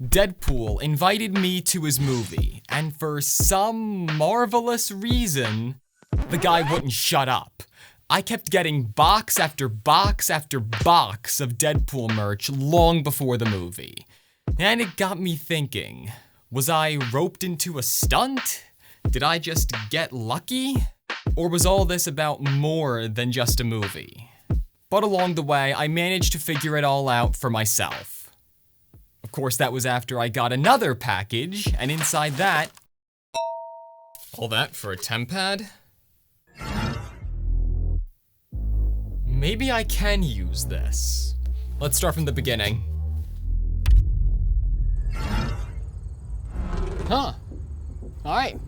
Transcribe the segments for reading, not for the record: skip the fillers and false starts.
Deadpool invited me to his movie, and for some marvelous reason, the guy wouldn't shut up. I kept getting box after box after box of Deadpool merch long before the movie. And it got me thinking, was I roped into a stunt? Did I just get lucky? Or was all this about more than just a movie? But along the way, I managed to figure it all out for myself. Of course, that was after I got another package, and inside that... All that for a temp pad? Maybe I can use this. Let's start from the beginning. Huh. Alright.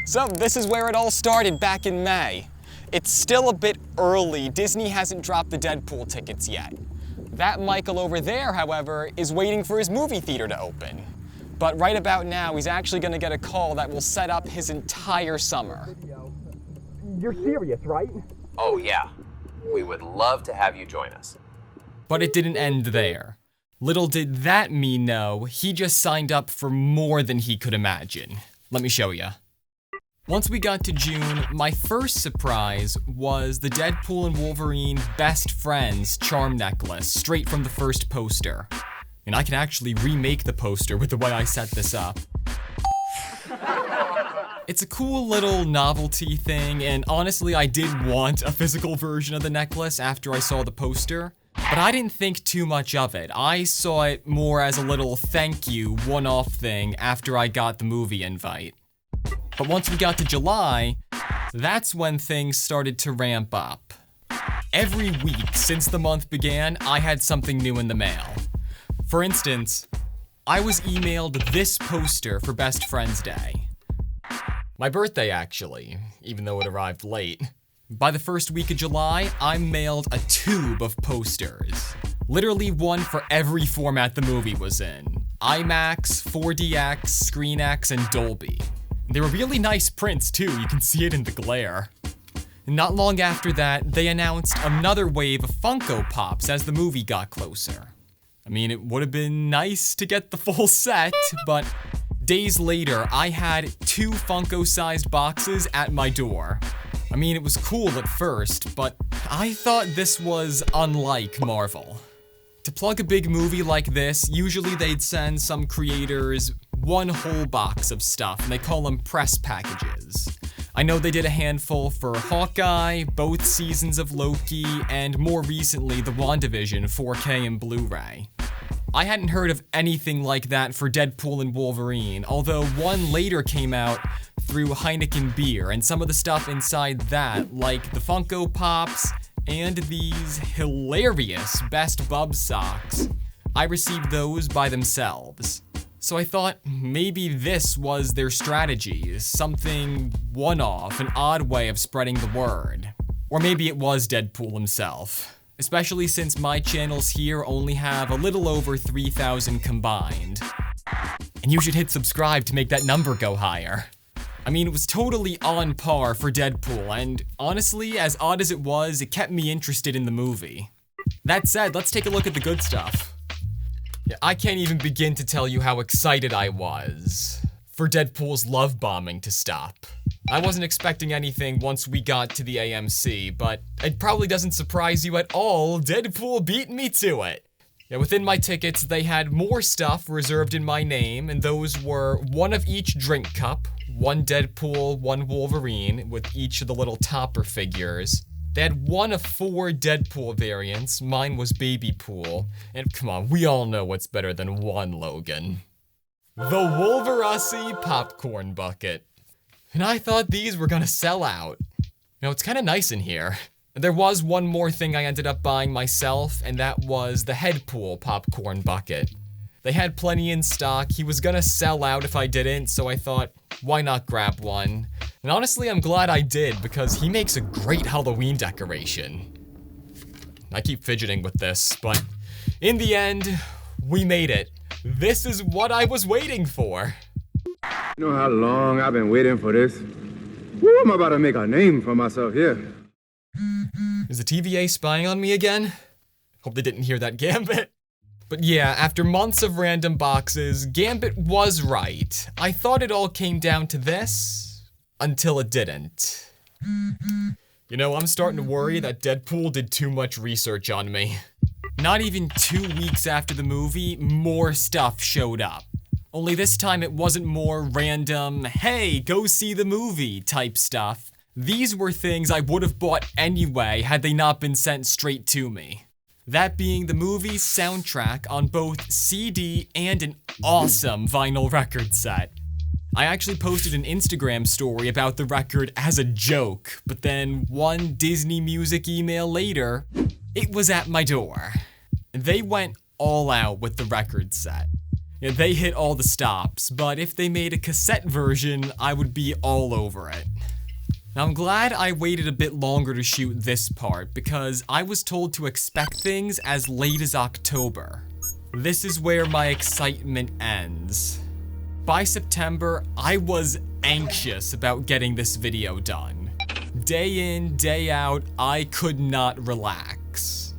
So, this is where it all started back in May. It's still a bit early. Disney hasn't dropped the Deadpool tickets yet. That Michael over there, however, is waiting for his movie theater to open. But right about now, he's actually gonna get a call that will set up his entire summer. You're serious, right? Oh yeah. We would love to have you join us. But it didn't end there. Little did that me know, he just signed up for more than he could imagine. Let me show ya. Once we got to June, my first surprise was the Deadpool and Wolverine Best Friends charm necklace, straight from the first poster. And I can actually remake the poster with the way I set this up. It's a cool little novelty thing, and honestly, I did want a physical version of the necklace after I saw the poster, but I didn't think too much of it. I saw it more as a little thank you, one-off thing after I got the movie invite. But once we got to July, that's when things started to ramp up. Every week since the month began, I had something new in the mail. For instance, I was emailed this poster for Best Friends Day. My birthday, actually, even though it arrived late. By the first week of July, I mailed a tube of posters. Literally one for every format the movie was in. IMAX, 4DX, ScreenX, and Dolby. They were really nice prints too, you can see it in the glare. Not long after that, they announced another wave of Funko Pops as the movie got closer. I mean, it would have been nice to get the full set, but days later, I had 2 Funko-sized boxes at my door. I mean, it was cool at first, but I thought this was unlike Marvel. To plug a big movie like this, usually they'd send some creators one whole box of stuff, and they call them press packages. I know they did a handful for Hawkeye, both seasons of Loki, and more recently, the WandaVision 4K and Blu-ray. I hadn't heard of anything like that for Deadpool and Wolverine, although one later came out through Heineken beer, and some of the stuff inside that, like the Funko Pops, and these hilarious Best Bub socks, I received those by themselves. So I thought maybe this was their strategy, something one-off, an odd way of spreading the word. Or maybe it was Deadpool himself, especially since my channels here only have a little over 3,000 combined. And you should hit subscribe to make that number go higher. I mean, it was totally on par for Deadpool, and honestly, as odd as it was, it kept me interested in the movie. That said, let's take a look at the good stuff. Yeah, I can't even begin to tell you how excited I was for Deadpool's love bombing to stop. I wasn't expecting anything once we got to the AMC, but it probably doesn't surprise you at all, Deadpool beat me to it. Yeah, within my tickets, they had more stuff reserved in my name, and those were one of each drink cup, one Deadpool, one Wolverine, with each of the little topper figures. They had one of 4 Deadpool variants, mine was Baby Pool, and come on, we all know what's better than one Logan. The Wolverine popcorn bucket. And I thought these were gonna sell out. You know, it's kinda nice in here. There was one more thing I ended up buying myself, and that was the Headpool popcorn bucket. They had plenty in stock, he was gonna sell out if I didn't, so I thought, why not grab one? And honestly, I'm glad I did, because he makes a great Halloween decoration. I keep fidgeting with this, but in the end, we made it. This is what I was waiting for. You know how long I've been waiting for this? Woo, I'm about to make a name for myself here. Is the TVA spying on me again? Hope they didn't hear that gambit. But yeah, after months of random boxes, Gambit was right. I thought it all came down to this, until it didn't. You know, I'm starting to worry that Deadpool did too much research on me. Not even 2 weeks after the movie, more stuff showed up. Only this time it wasn't more random, hey, go see the movie type stuff. These were things I would have bought anyway had they not been sent straight to me. That being the movie's soundtrack on both CD and an awesome vinyl record set. I actually posted an Instagram story about the record as a joke, but then one Disney Music email later, it was at my door. They went all out with the record set. They hit all the stops, but if they made a cassette version, I would be all over it. Now I'm glad I waited a bit longer to shoot this part because I was told to expect things as late as October. This is where my excitement ends. By September, I was anxious about getting this video done. Day in, day out, I could not relax.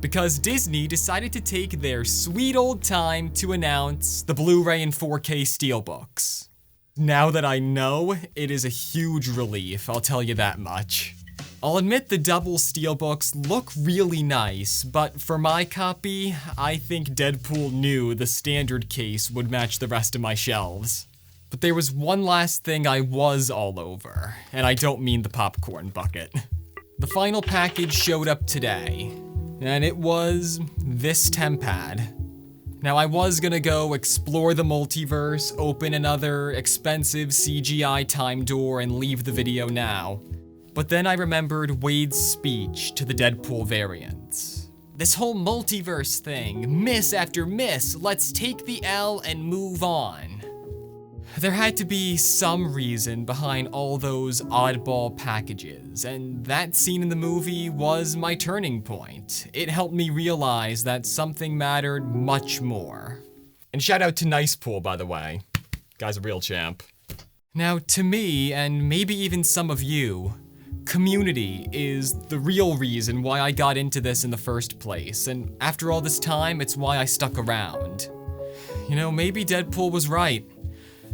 Because Disney decided to take their sweet old time to announce the Blu-ray and 4K steelbooks. Now that I know, it is a huge relief, I'll tell you that much. I'll admit the double steelbooks look really nice, but for my copy, I think Deadpool knew the standard case would match the rest of my shelves. But there was one last thing I was all over, and I don't mean the popcorn bucket. The final package showed up today, and it was this tempad. Now I was gonna go explore the multiverse, open another expensive CGI time door, and leave the video now. But then I remembered Wade's speech to the Deadpool variants. This whole multiverse thing, miss after miss, let's take the L and move on. There had to be some reason behind all those oddball packages, and that scene in the movie was my turning point. It helped me realize that something mattered much more. And shout out to Nicepool, by the way. Guy's a real champ. Now, to me, and maybe even some of you, community is the real reason why I got into this in the first place, and after all this time, it's why I stuck around. You know, maybe Deadpool was right.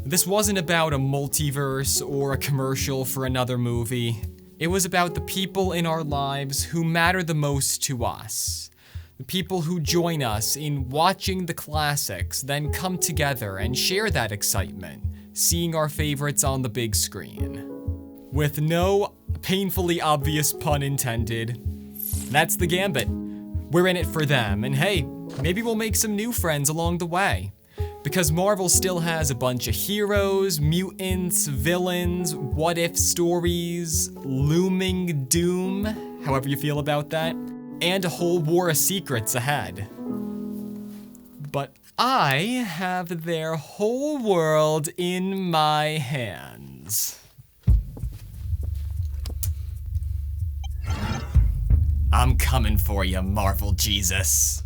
This wasn't about a multiverse or a commercial for another movie. It was about the people in our lives who matter the most to us. The people who join us in watching the classics, then come together and share that excitement, seeing our favorites on the big screen. With no painfully obvious pun intended, that's the Gambit. We're in it for them, and hey, maybe we'll make some new friends along the way. Because Marvel still has a bunch of heroes, mutants, villains, what-if stories, looming doom, however you feel about that, and a whole war of secrets ahead. But I have their whole world in my hands. I'm coming for you, Marvel Jesus.